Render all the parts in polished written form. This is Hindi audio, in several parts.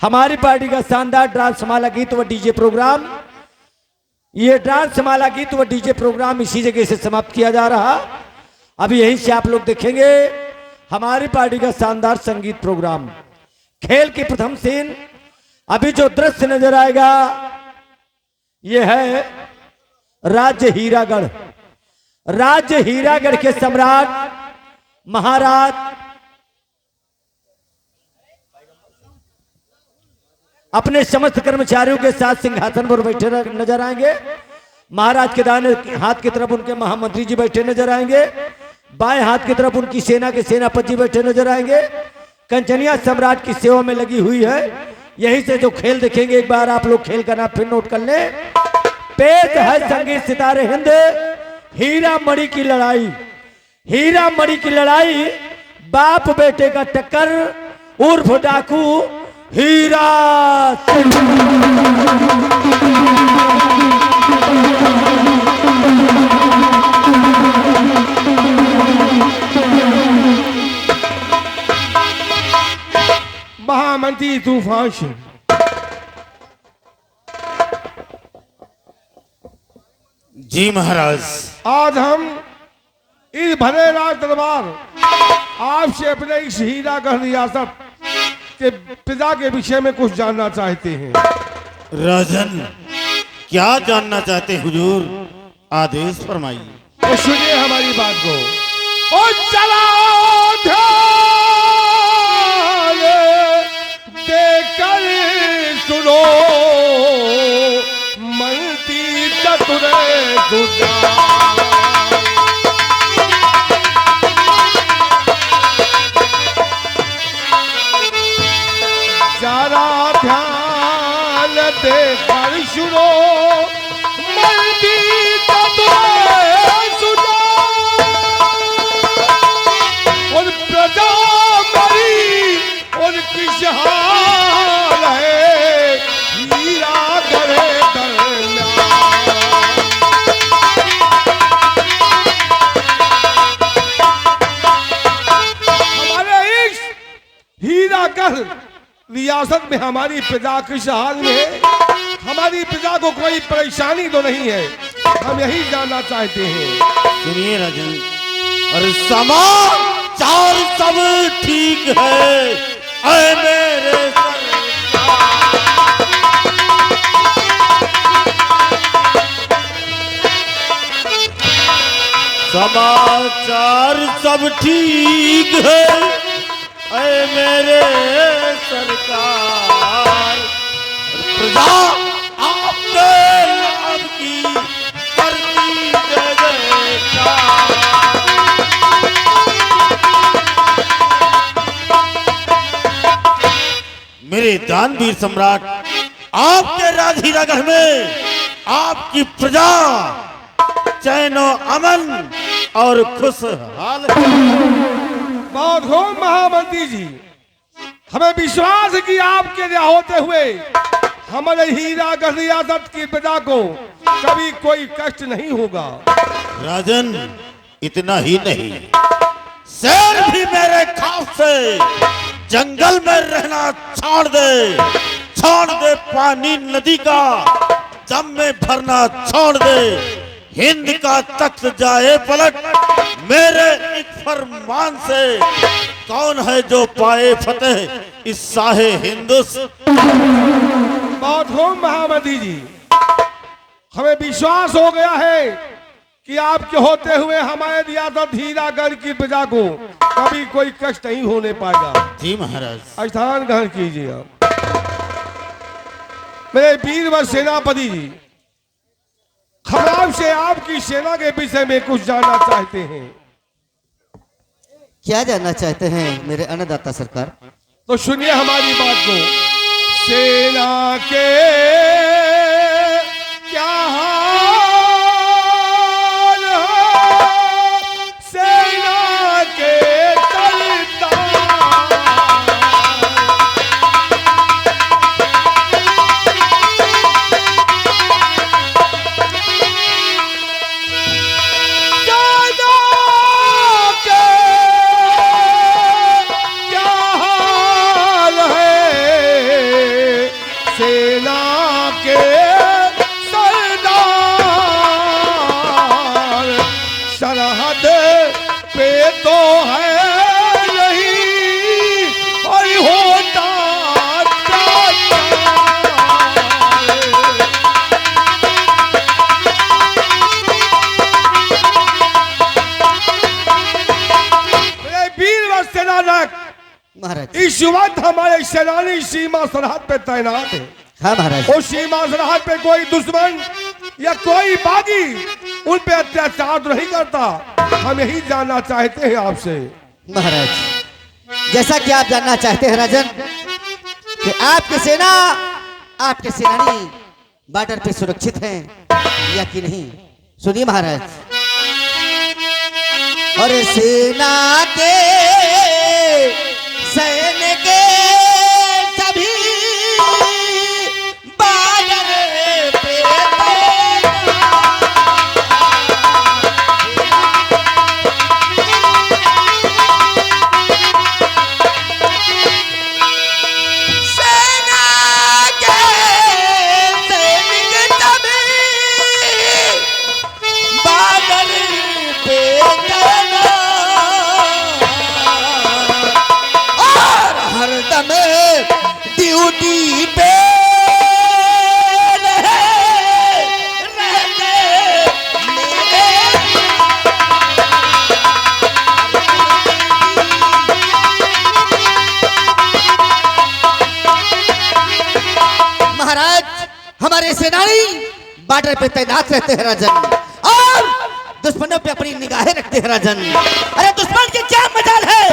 हमारी पार्टी का शानदार डांस माला गीत व डीजे प्रोग्राम, ये डांस माला गीत व डीजे प्रोग्राम इसी जगह से समाप्त किया जा रहा। अभी यहीं से आप लोग देखेंगे हमारी पार्टी का शानदार संगीत प्रोग्राम। खेल की प्रथम सीन अभी जो दृश्य नजर आएगा ये है राज्य हीरागढ़। राज्य हीरागढ़ के सम्राट महाराज अपने समस्त कर्मचारियों के साथ सिंहासन पर बैठे नजर आएंगे। महाराज के दाहिने हाथ की तरफ उनके महामंत्री जी बैठे नजर आएंगे। बाएं हाथ की तरफ उनकी सेना के सेनापति जी बैठे नजर आएंगे। कंचनिया सम्राट की सेवा में लगी हुई है। यहीं से जो खेल देखेंगे एक बार आप लोग खेल का नाम फिर नोट कर लें। पेश है संगीत सितारे हिंद हीरा मणि की लड़ाई। हीरा मणि की लड़ाई, बाप बेटे का टक्कर उर्फ डाकू हीरा सिंह। महामंत्री तूफान सिंह, जी महाराज। आज हम इस भरे राज दरबार आपसे अपने इस हीरागढ़ रियासत के पिता के विषय में कुछ जानना चाहते हैं। राजन, क्या जानना चाहते हैं हुजूर? आदेश फरमाइए। तो सुनिए हमारी बात को। ओ चलाओ ध्यान देकर सुनो, मंत्री चतुर सुजान। जरा ध्यान देकर सुनो, मंत्री चतुर सुजान। और प्रजा मरी उनकी हाल है, हीरागढ़ दरमियान। हमारे इस हीरागढ़ रियासत में हमारी प्रजा किस हाल में है? हमारी प्रजा को कोई परेशानी तो नहीं है? हम यही जानना चाहते हैं। सुनिए राजन, और समाचार सब ठीक है। ऐ मेरे समाचार सब ठीक है। ऐ मेरे सरकार, प्रजा आपके नाम की करती जय जयकार। मेरे दानवीर सम्राट, आपके राज हीरागढ़ में आपकी प्रजा चैनो अमन और खुशहाल है। बहुत हो महामंत्री जी, हमें विश्वास है कि आपके यहाँ होते हुए हमारे हीरागढ़ रियासत की प्रजा को कभी कोई कष्ट नहीं होगा। राजन, इतना ही नहीं, शेर भी मेरे खौफ से जंगल में रहना छोड़ दे पानी नदी का दम में भरना छोड़ दे। हिंद का तख्त जाए पलट मेरे एक फरमान से। कौन है जो पाए फतेह इस साहे हिंदुस? बहुत हो महामंत्री जी, हमें विश्वास हो गया है कि आपके होते हुए हमारे रियासत हीरागढ़ की प्रजा को कभी कोई कष्ट नहीं होने पाएगा। जी महाराज। स्थान ग्रहण कीजिए आप। मेरे वीर व सेनापति जी, हम आपसे आपकी सेना के विषय में कुछ जानना चाहते हैं। क्या जानना चाहते हैं मेरे अन्नदाता सरकार? तो सुनिए हमारी बात को। सेना के क्या हाल है, सेना के सेना के सरदार सरहद पे तो है नहीं और होता महाराज। इस वक्त हमारे सेनानी सीमा सरहद पे तैनात है। हाँ महाराज। उस सीमा सरहद पे कोई दुश्मन या कोई बागी उन पे अत्याचार तो नहीं करता। हम यही जानना चाहते हैं आपसे महाराज, जैसा कि आप जानना चाहते हैं राजन कि आपकी सेना, आपके सेनानी बॉर्डर पे सुरक्षित हैं या कि नहीं, सुनिए महाराज। और सेना के सैनिक सभी बॉर्डर पे सेना के सैनिक सभी बॉर्डर पे हरदम ड्यूटी पे रहते मेरे महाराज। हमारे सेनानी बॉर्डर पे तैनात रहते हैं राजन, और दुश्मनों पे अपनी निगाहें रखते हैं राजन। अरे दुश्मन की क्या मजाल है,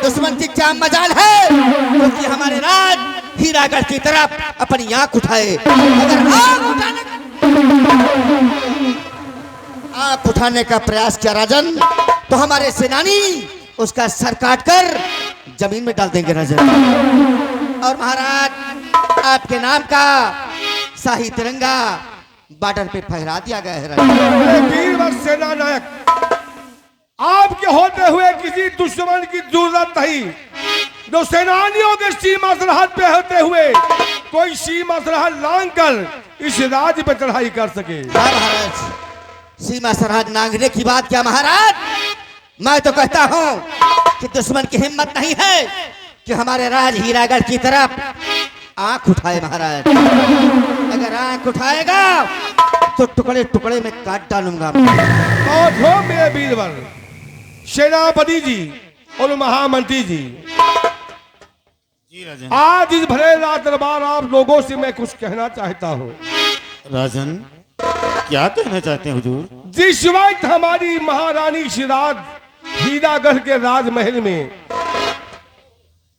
दुश्मन की क्या मजाल है क्योंकि हमारे राज हीरागढ़ की तरफ अपनी आंख उठाए। अगर आंख उठाने का प्रयास किया राजन तो हमारे सेनानी उसका सर काट कर जमीन में डाल देंगे राजन। और महाराज आपके नाम का शाही तिरंगा बॉर्डर पे फहरा दिया गया है राजन। वीर सेना नायक, आपके होते हुए किसी दुश्मन की जरूरत नहीं। जो सेनानियों के सीमा सरहद पे होते हुए कोई सीमा सरहद लांघ कर इस राज्य पे चढ़ाई कर सके। हाँ महाराज, सीमा सरहद नांगने की बात क्या महाराज, मैं तो कहता हूँ कि दुश्मन की हिम्मत नहीं है कि हमारे राज हीरागढ़ की तरफ आंख उठाए महाराज। अगर आंख उठाएगा तो टुकड़े टुकड़े में काट डालूंगा। और हो मेरे वीरवर सेनापति जी और महामंत्री जी, जी राजन। आज इस भरे रात दरबार आप लोगों से मैं कुछ कहना चाहता हूँ। राजन क्या कहना चाहते हैं हुजूर? जिस वक्त हमारी महारानी सिराज हीरागढ़ के राजमहल में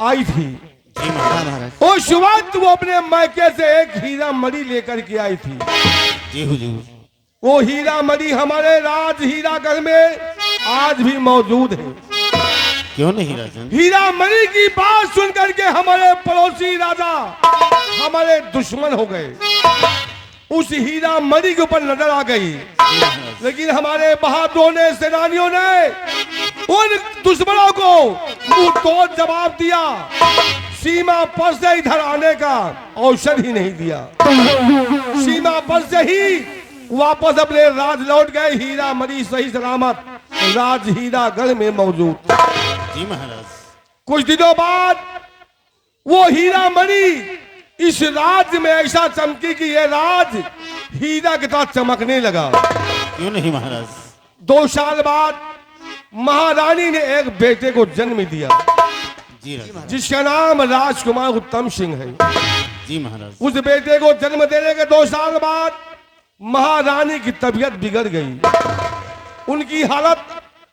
आई थी, जी महाराज। उस वक्त वो अपने मैके से एक हीरा मणि लेकर के आई थी। जी हुजूर। वो हीरा मणि हमारे राज हीरागढ़ में आज भी मौजूद है। क्यों नहीं राजन? हीरा मणि की बात सुन करके हमारे पड़ोसी राजा हमारे दुश्मन हो गए। उस हीरा मणि के ऊपर नजर आ गई, लेकिन हमारे बहादुरों ने, सेनानियों ने उन दुश्मनों को मुंह तोड़ जवाब दिया। सीमा पर से इधर आने का अवसर ही नहीं दिया। सीमा पर से ही वापस अपने राज लौट गए। हीरा मणि सही सलामत राज हीरागढ़ में मौजूद। जी महाराज। कुछ दिनों बाद वो हीरा मणि इस राज्य में ऐसा चमकी कि ये राज हीरा के साथ चमकने लगा। क्यों नहीं महाराज? 2 साल बाद महारानी ने एक बेटे को जन्म दिया, जी राजन। जिसका नाम राजकुमार उत्तम सिंह है। जी महाराज। उस बेटे को जन्म देने के 2 साल बाद महारानी की तबीयत बिगड़ गई। उनकी हालत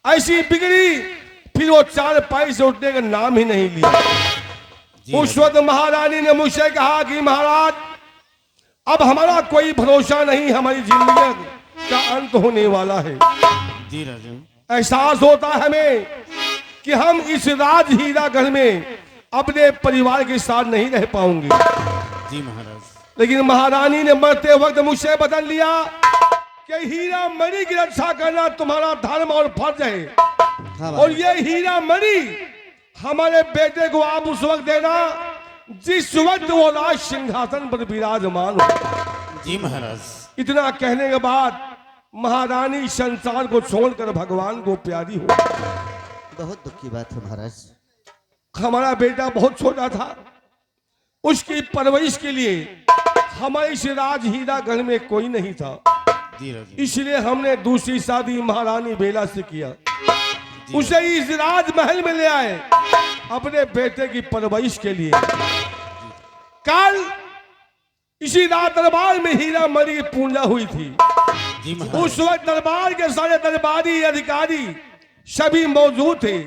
ऐसी बिगड़ी, फिर वो 4 पाई से उठने का नाम ही नहीं लिया। उस वक्त महारानी ने मुझसे कहा कि महाराज अब हमारा कोई भरोसा नहीं, हमारी जिंदगी का अंत होने वाला है। जी राजन। एहसास होता है हमें कि हम इस राज हीरागढ़ में अपने परिवार के साथ नहीं रह पाऊंगे। जी महाराज। लेकिन महारानी ने मरते वक्त मुझसे बदल लिया कि हीरा मणि की रक्षा करना तुम्हारा धर्म और फर्ज है, और ये हीरा मणि हमारे बेटे को आप उस वक्त देना जिस वक्त वो राज सिंहासन पर विराजमान हो। जी महाराज। इतना कहने के बाद महारानी संसार को छोड़कर भगवान को प्यारी हो। बहुत दुख की बात है महाराज। हमारा बेटा बहुत छोटा था, उसकी परवरिश के लिए हमारे इस राज हीरागढ़ में कोई नहीं था, जी राज। इसलिए हमने दूसरी शादी महारानी बेला से किया। उसे इस राजमहल में ले आए अपने बेटे की परवरिश के लिए। कल इसी रात दरबार में हीरा मणि की पूजा हुई थी। जी महाराज। उस वक्त दरबार के सारे दरबारी अधिकारी सभी मौजूद थे।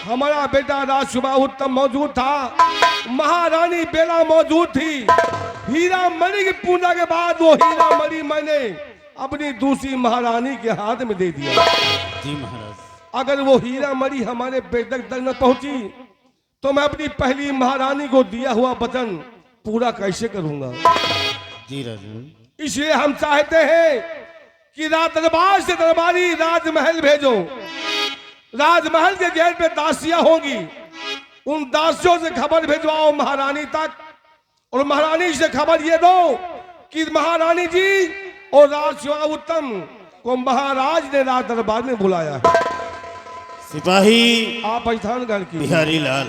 हमारा बेटा राजकुमार उत्तम मौजूद था, महारानी बेला मौजूद थी। हीरा मणि की पूजा के बाद वो हीरा मणि मैंने अपनी दूसरी महारानी के हाथ में दे दिया। जी महाराज। अगर वो हीरा मणि हमारे बेटे तक न पहुंची तो मैं अपनी पहली महारानी को दिया हुआ वचन पूरा कैसे करूंगा। जी राज। इसलिए हम चाहते हैं कि दरबार से दरबारी राजमहल भेजो। राजमहल के गेट पे दासियां होंगी, उन दासियों से खबर भेजवाओ महारानी तक, और महारानी से खबर ये दो कि महारानी जी और राजकुमार उत्तम को महाराज ने राज दरबार में बुलाया है। सिपाही आप परिधान की बिहारी लाल,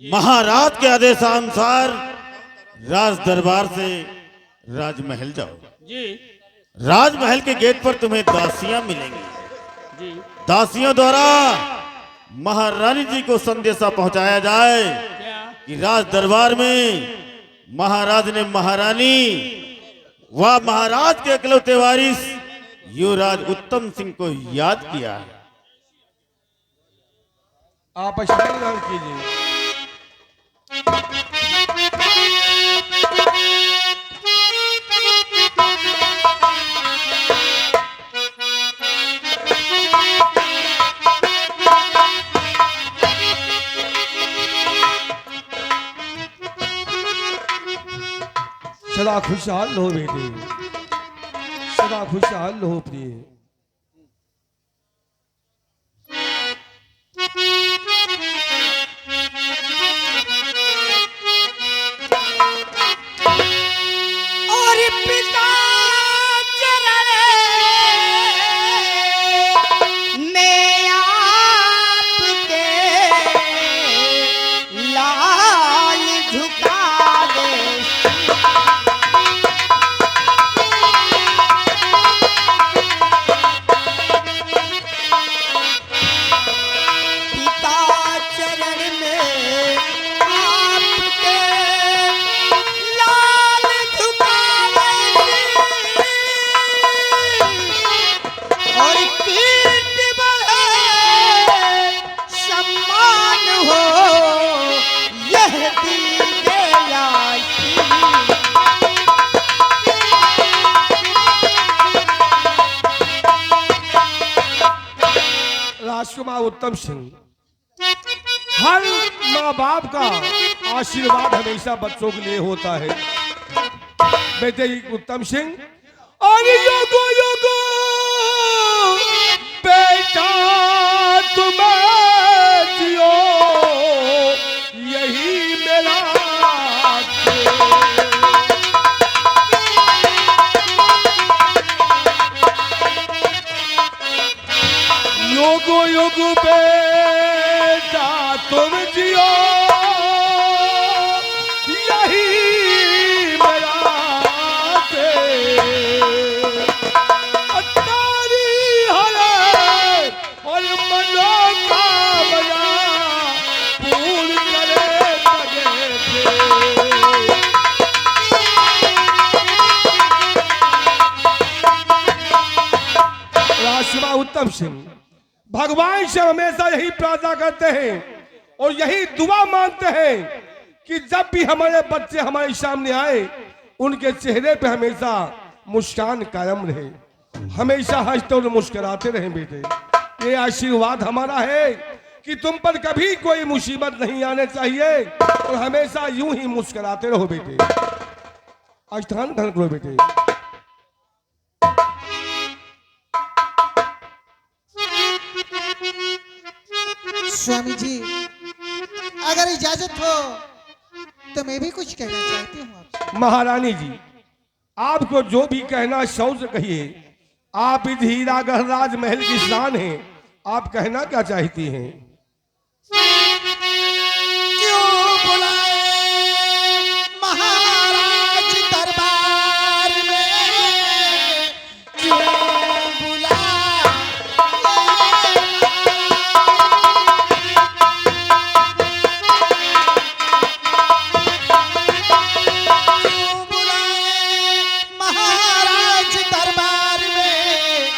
महाराज के आदेशानुसार राज दरबार से राजमहल जाओ। जी राजमहल के गेट पर तुम्हें दासियां मिलेंगी। जी। दासियों द्वारा महारानी जी को संदेशा पहुंचाया जाए क्या? कि राज दरबार में महाराज ने महारानी व महाराज के इकलौते वारिस युवराज उत्तम सिंह को याद किया है। आप परिधान कीजिए। सदा खुशहाल रहो बेटे, सदा खुशहाल रहो प्रिय। और पिता चरण में आपके लाल झुका दे। पिता चरण में आपके लाल झुकावे और कीर्ति बढ़े सम्मान हो यह दिल के आशी। राजकुमार उत्तम सिंह, हर माँ बाप का आशीर्वाद हमेशा बच्चों के लिए होता है। बेटे उत्तम सिंह, और योगो योगो बेटा तुम्हें जियो यही मेरा योगो योगो बेटा तुम जियो यही मेरा अटारी हरे और मनोकामना पूर्ण करे लगे राजकुमार उत्तम सिंह भगवान से हमेशा यही प्रार्थना करते हैं और यही दुआ मांगते हैं कि जब भी हमारे बच्चे हमारे सामने आए उनके चेहरे पे हमेशा मुस्कान कायम रहे, हमेशा हंसते और मुस्कुराते रहे। बेटे ये आशीर्वाद हमारा है कि तुम पर कभी कोई मुसीबत नहीं आने चाहिए और हमेशा यूं ही मुस्कुराते रहो। बेटे अष्टांग धन करो बेटे। स्वामी जी, अगर इस इजाजत हो तो मैं भी कुछ कहना चाहती हूँ आपसे। महारानी जी, आपको जो भी कहना शौक से कहिए। आप इस हीरागढ़ राजमहल की शान हैं, आप कहना क्या चाहती हैं? क्यों बुलाए महाराज दरबार में, क्यों बुलाए महाराज दरबार में,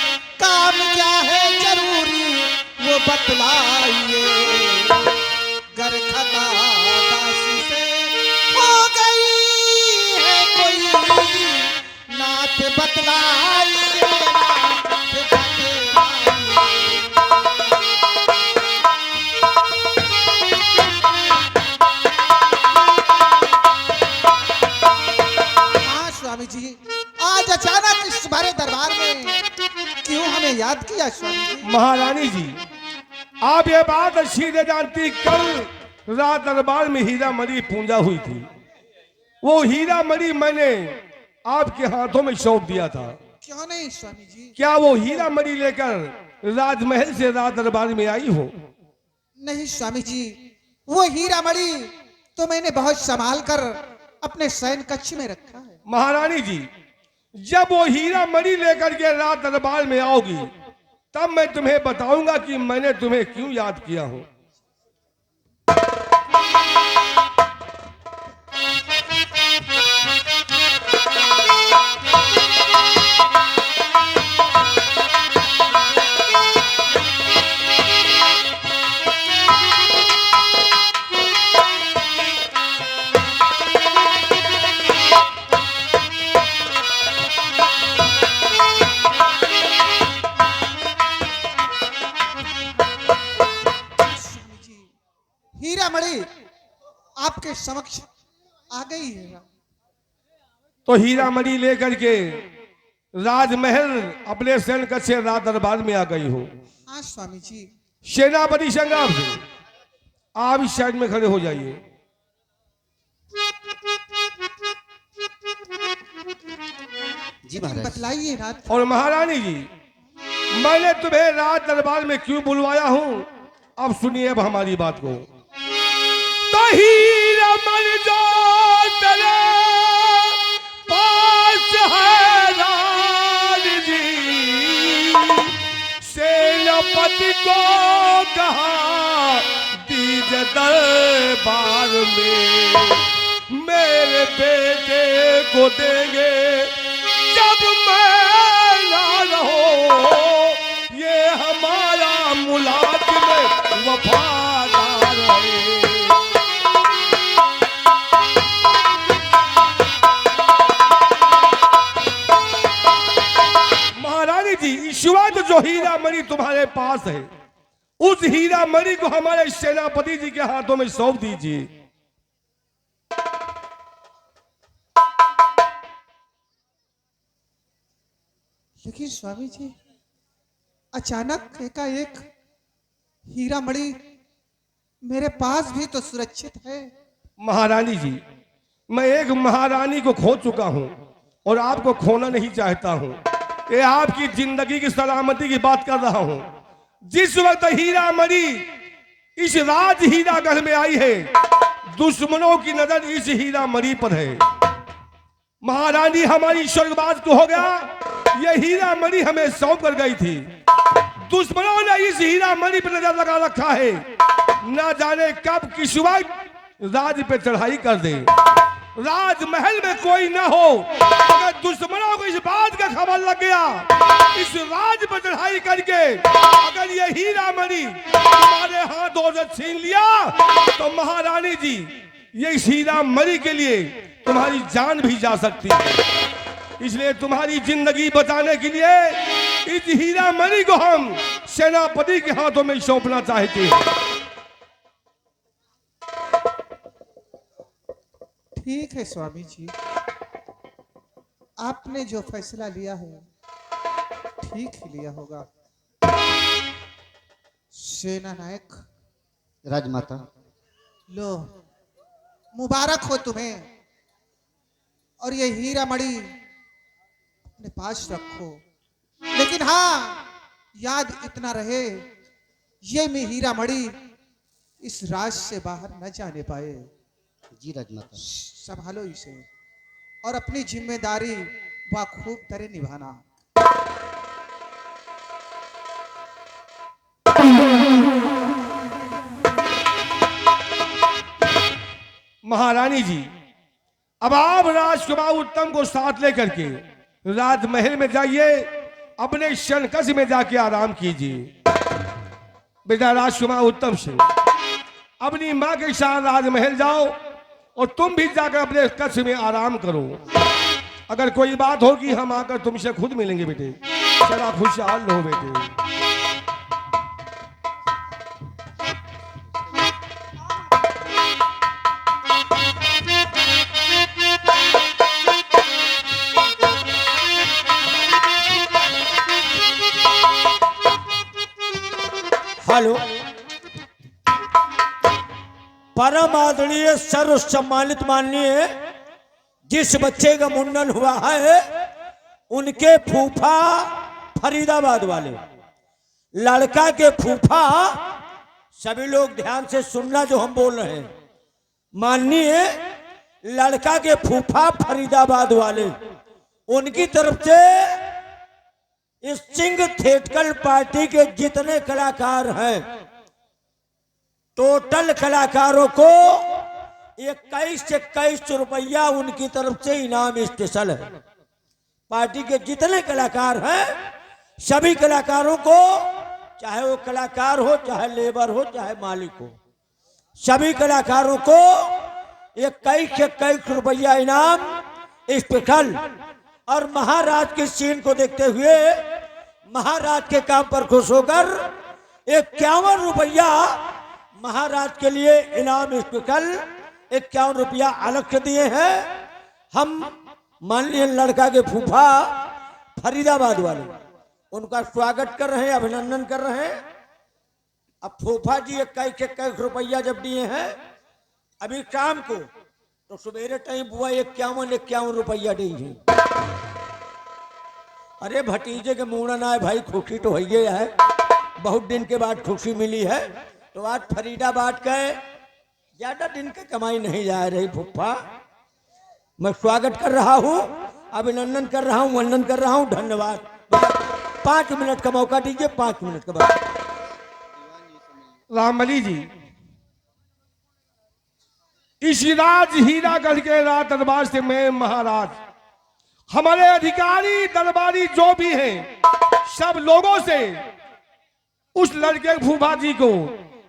काम क्या है जरूरी वो बतलाइए। गर खता दासी से हो गई है कोई, नाथ बतलाइए, नाथ बतलाइए। हाँ स्वामी जी, आज अचानक इस भरे दरबार में क्यों हमें याद किया स्वामी जी? महारानी जी, आप ये बात अच्छी से जानती, कल रात दरबार में हीरा मणि पूजा हुई थी। वो हीरा मणि मैंने आपके हाथों में सौंप दिया था। क्यों नहीं स्वामी जी? क्या वो हीरा मणि लेकर राजमहल से रात दरबार में आई हो? नहीं स्वामी जी, वो हीरा मणि तो मैंने बहुत संभाल कर अपने शयन कक्ष में रखा है। महारानी जी, जब वो हीरा मणि लेकर के रात दरबार में आओगी, तब मैं तुम्हें बताऊंगा कि मैंने तुम्हें क्यों याद किया हूं। स्वामी जी, हीरा मणि आपके समक्ष आ गई है। तो हीरा मणि लेकर के राजमहल अपने सैन कक्ष से रात दरबार में आ गई हो। हाँ स्वामी जी। सेनापति संग्राम सिंह, आप इस साइड में खड़े हो जाइए। जी महाराज। बतलाइए रात। और महारानी जी, मैंने तुम्हें रात दरबार में क्यों बुलवाया हूं, अब सुनिए अब हमारी बात को। तो हीरा मणि जो तेरे पास है रानी जी, सेनापति को कहा दीजिए दरबार में, मेरे बेटे को देंगे जब मैं ना रहो, ये हमारा मुलाजिम वफादार है। महारानी जी, इस वक्त जो हीरा मणि तुम्हारे पास है, उस हीरा मणि को हमारे सेनापति जी के हाथों में सौंप दीजिए। लेकिन स्वामी जी, अचानक एकाएक हीरा मणि मेरे पास भी तो सुरक्षित है। महारानी जी, मैं एक महारानी को खो चुका हूं और आपको खोना नहीं चाहता हूं। ये आपकी जिंदगी की सलामती की बात कर रहा हूं। जिस वक्त हीरा मणि इस राज हीरागढ़ में आई है, दुश्मनों की नजर इस हीरा मणि पर है। महारानी हमारी स्वर्गवास को हो गया, यह हीरा मणि हमें सौंप कर गई थी। दुश्मनों ने इस हीरा मणि पर नजर लगा रखा है, ना जाने कब किस वक्त राज पे चढ़ाई कर दे। राजमहल में कोई ना हो, अगर दुश्मनों को इस बात का खबर लग गया, इस राज पर चढ़ाई करके अगर ये हीरा मणि तुम्हारे हाथों से छीन लिया, तो महारानी जी, ये इस हीरा मणि के लिए तुम्हारी जान भी जा सकती है। इसलिए तुम्हारी जिंदगी बचाने के लिए इस हीरा मणि को हम सेनापति के हाथों में सौंपना चाहते हैं। ठीक है स्वामी जी, आपने जो फैसला लिया है ठीक ही लिया होगा। सेना नायक, राजमाता, लो, मुबारक हो तुम्हें। और ये हीरा मणि अपने पास रखो, लेकिन हाँ याद इतना रहे, ये में हीरा मणि इस राज से बाहर न जाने पाए। जी राजमाता। संभालो इसे और अपनी जिम्मेदारी खूब तरह निभाना। महारानी जी, अब आप राजकुमार उत्तम को साथ लेकर के राजमहल में जाइए, अपने शनकस में जाके आराम कीजिए। बेटा राजकुमार उत्तम सिंह, अपनी माँ के साथ राजमहल जाओ और तुम भी जाकर अपने कक्ष में आराम करो। अगर कोई बात होगी हम आकर तुमसे खुद मिलेंगे बेटे। सदा खुशहाल रहो बेटे। हेलो, परम आदरणीय सर्व सम्मानित माननीय, जिस बच्चे का मुंडन हुआ है उनके फूफा फरीदाबाद वाले, लड़का के फूफा, सभी लोग ध्यान से सुनना जो हम बोल रहे हैं। माननीय लड़का के फूफा फरीदाबाद वाले, उनकी तरफ से इस सिंह थिएटर पार्टी के जितने कलाकार हैं, टोटल कलाकारों को 21 रुपया उनकी तरफ से इनाम स्पेशल है। पार्टी के जितने कलाकार हैं सभी कलाकारों को, चाहे वो कलाकार हो, चाहे लेबर हो, चाहे मालिक हो, सभी कलाकारों को 21 रुपया इनाम स्पेशल। और महाराज के सीन को देखते हुए महाराज के काम पर खुश होकर 51 रुपया महाराज के लिए इनाम स्पेशल 51 रुपया अलग से दिए हैं। हम माननीय लड़का के फूफा फरीदाबाद वाले उनका स्वागत कर रहे हैं, अभिनंदन कर रहे हैं। अब फूफा जी 21 रुपया जब दिए हैं अभी शाम को, तो सवेरे टाइम बुआ 51 रुपया देंगे। अरे भतीजे के मुंडन आए भाई, खुशी तो है है, बहुत दिन के बाद खुशी मिली है। तो आज फरीदाबाद के ज्यादा दिन की कमाई नहीं जा रही फूफा, मैं स्वागत कर रहा हूँ, अभिनंदन कर रहा हूँ, वंदन कर रहा हूँ, धन्यवाद। 5 मिनट का मौका दीजिए, 5 मिनट के बाद। रामबली जी, इस राज हीरागढ़ के राज दरबार से मैं महाराज, हमारे अधिकारी दरबारी जो भी हैं, सब लोगों से उस लड़के फूफा जी को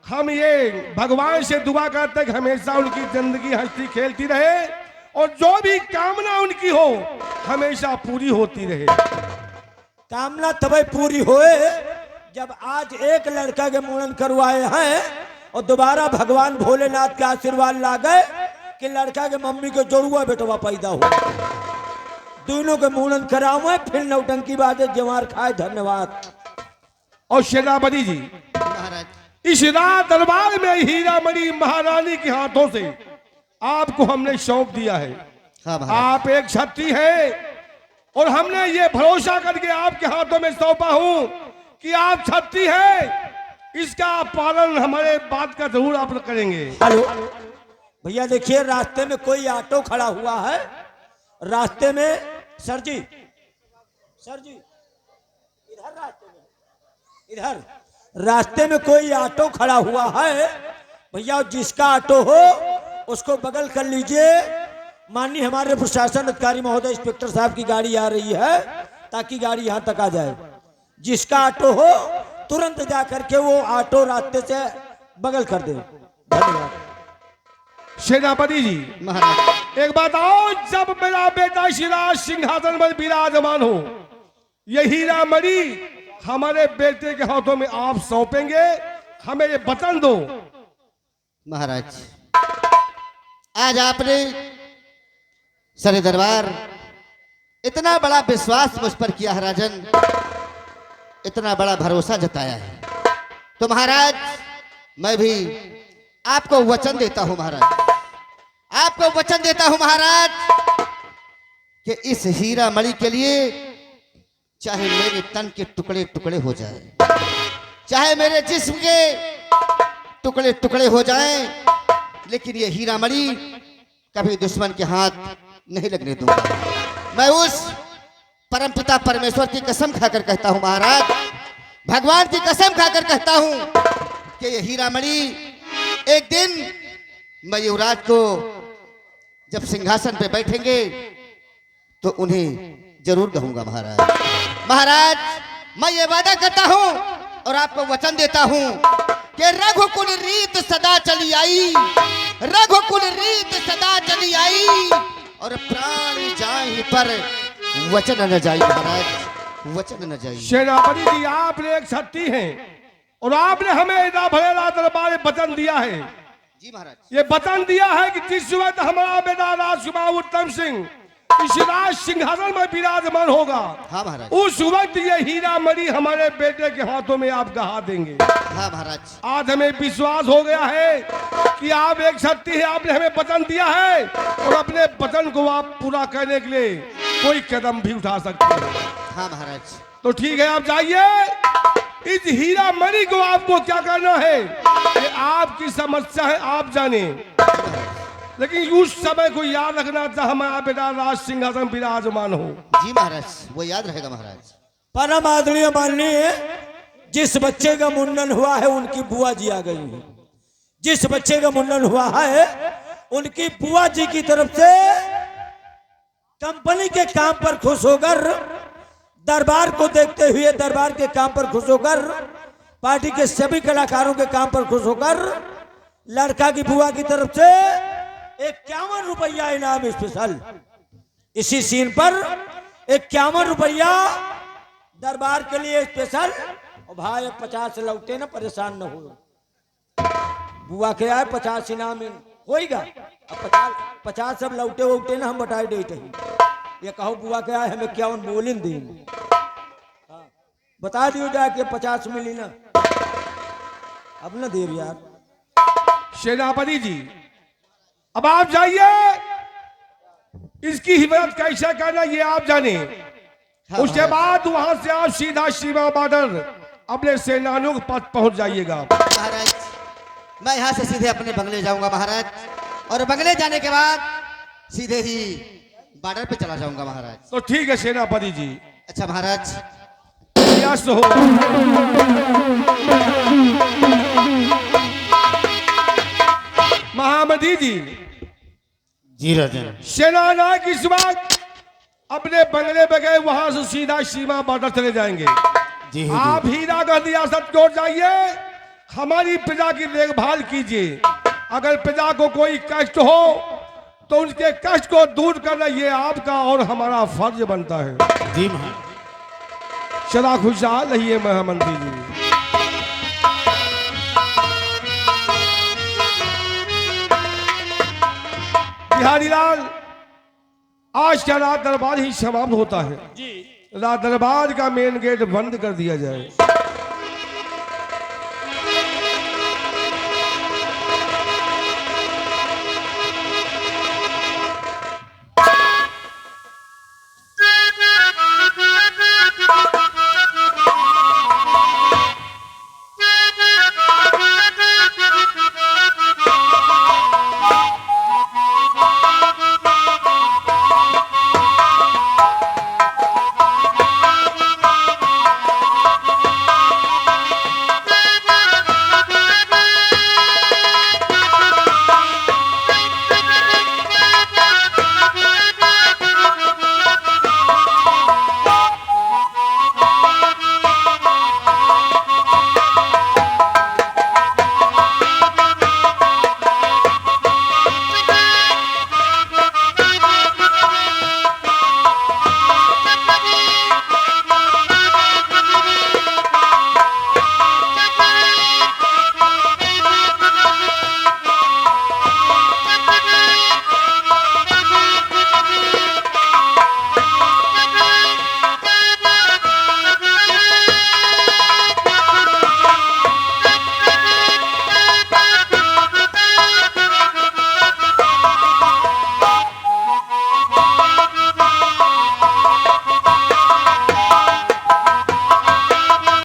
हम ये भगवान से दुआ करते हैं कि हमेशा उनकी जिंदगी हंसती खेलती रहे और जो भी कामना उनकी हो हमेशा पूरी होती रहे। कामना तभी पूरी होए जब आज एक लड़का के मुंडन करवाए हैं और दोबारा भगवान भोलेनाथ के आशीर्वाद ला गए कि लड़का के मम्मी को जोड़ुआ बेटवा पैदा हो, दोनों के मुंडन करावे, फिर नौटंकी बातें जवार खाए। धन्यवाद। और सेनापति जी, महाराज इस राज दरबार में हीरामणि महारानी के हाथों से आपको हमने सौंप दिया है। हाँ महाराज। आप एक क्षत्रिय हैं और हमने ये भरोसा करके आपके हाथों में सौंपा हूं कि आप क्षत्रिय हैं, इसका पालन हमारे बात का जरूर आप करेंगे। हेलो भैया, देखिए रास्ते में कोई ऑटो खड़ा हुआ है, रास्ते में सर जी इधर रास्ते में, इधर रास्ते में कोई ऑटो खड़ा हुआ है भैया, जिसका ऑटो हो उसको बगल कर लीजिए। माननीय हमारे प्रशासन अधिकारी महोदय इंस्पेक्टर साहब की गाड़ी आ रही है, ताकि गाड़ी यहाँ तक आ जाए। जिसका ऑटो हो तुरंत जा करके वो ऑटो रास्ते से बगल कर दे। धन्यवाद। सेनापति जी, महाराज एक बात आओ, जब मेरा बेटा शिराज सिंहासन पर विराजमान हो, ये हीरामणि हमारे बेटे के हाथों में आप सौंपेंगे, हमें ये वचन दो। महाराज, आज आपने सरे दरबार इतना बड़ा विश्वास मुझ पर किया है राजन, इतना बड़ा भरोसा जताया है, तो महाराज मैं भी आपको वचन देता हूं महाराज, आपको वचन देता हूं महाराज कि इस हीरा मणि के लिए चाहे मेरे तन के टुकड़े टुकड़े हो जाए, चाहे मेरे जिस्म के टुकड़े टुकड़े हो जाएं, लेकिन ये हीरा मणि कभी दुश्मन के हाथ नहीं लगने दूंगा। मैं उस परमपिता परमेश्वर की कसम खाकर कहता हूं महाराज, भगवान की कसम खाकर कहता हूं कि ये हीरा मणि एक दिन मैं युवराज को जब सिंहासन पे बैठेंगे तो उन्हें जरूर कहूंगा महाराज। महाराज मैं ये वादा करता हूं और आपको वचन देता हूं कि रघुकुल रीत सदा चली आई, रघुकुल रीत सदा चली आई और प्राण जाहि पर वचन न जाई महाराज, वचन न जाई। सेनापति जी आपने एक शक्ति हैं और आपने हमें इतना भले दरबार में वचन दिया है। जी महाराज, ये वचन दिया है कि जिस वक्त हमारा बेटा राजकुमार उत्तम सिंह इस राज सिंहासन में विराजमान होगा, हाँ महाराज, उस वक्त ये हीरा मणि हमारे बेटे के हाथों में आप गहा देंगे। हाँ महाराज, आज हमें विश्वास हो गया है कि आप एक शक्ति है, आपने हमें वचन दिया है और अपने वचन को आप पूरा करने के लिए कोई कदम भी उठा सकते हैं। हाँ महाराज, तो ठीक है, आप जाइए। इस हीरा मणि को आपको क्या करना है ये आपकी समस्या है, आप जाने, लेकिन उस समय को याद रखना था हमारा बेटा राज सिंहासन विराजमान हो। जी महाराज, वो याद रहेगा महाराज। परम आदरणीय माननीय, जिस बच्चे का मुंडन हुआ है उनकी बुआ जी आ गई है। जिस बच्चे का मुंडन हुआ है उनकी बुआ जी की तरफ से कंपनी के काम पर खुश होकर, दरबार को देखते हुए दरबार के काम पर खुश होकर, पार्टी के सभी कलाकारों के काम पर खुश होकर लड़का की बुआ की तरफ से 51 रुपया इनाम स्पेशल। इसी सीन पर 51 रुपया दरबार के लिए स्पेशल। और भाई 50 लौटे ना, परेशान न हो। बुआ के आए 50 इनाम होएगा, अब 50 सब लौटे वोटे ना हम बताए देते हैं। ये कहो बुआ के आए हमें 51 बोलिन दिन, बता दियो जाके 50 मिली ना, अब ना देव यार। सेनापति जी अब आप जाइए, इसकी हिफाजत कैसे करना ये आप जाने। हाँ, उसके बाद वहां से आप सीधा सीमा बॉर्डर अपने सेनानियों के पास पहुंच जाइएगा। महाराज मैं यहाँ से सीधे अपने बंगले जाऊंगा महाराज, और बंगले जाने के बाद सीधे ही बॉर्डर पे चला जाऊंगा महाराज। तो ठीक है सेनापति जी, अच्छा महाराज, प्रयास हो। महामंत्री जी, जी राजन, सेनानायक इस वक्त अपने बंगले पे गए, वहां से सीधा सीमा बॉर्डर चले जाएंगे। जी आप हीरागढ़ रियासत की ओर जाइए, हमारी प्रजा की देखभाल कीजिए। अगर प्रजा को कोई कष्ट हो तो उनके कष्ट को दूर करना ये आपका और हमारा फर्ज बनता है। जी महा, सदा खुशहाल रहिए महामंत्री जी। बिहारी लाल, आज का रात दरबार ही समाप्त होता है। रात दरबार का मेन गेट बंद कर दिया जाए।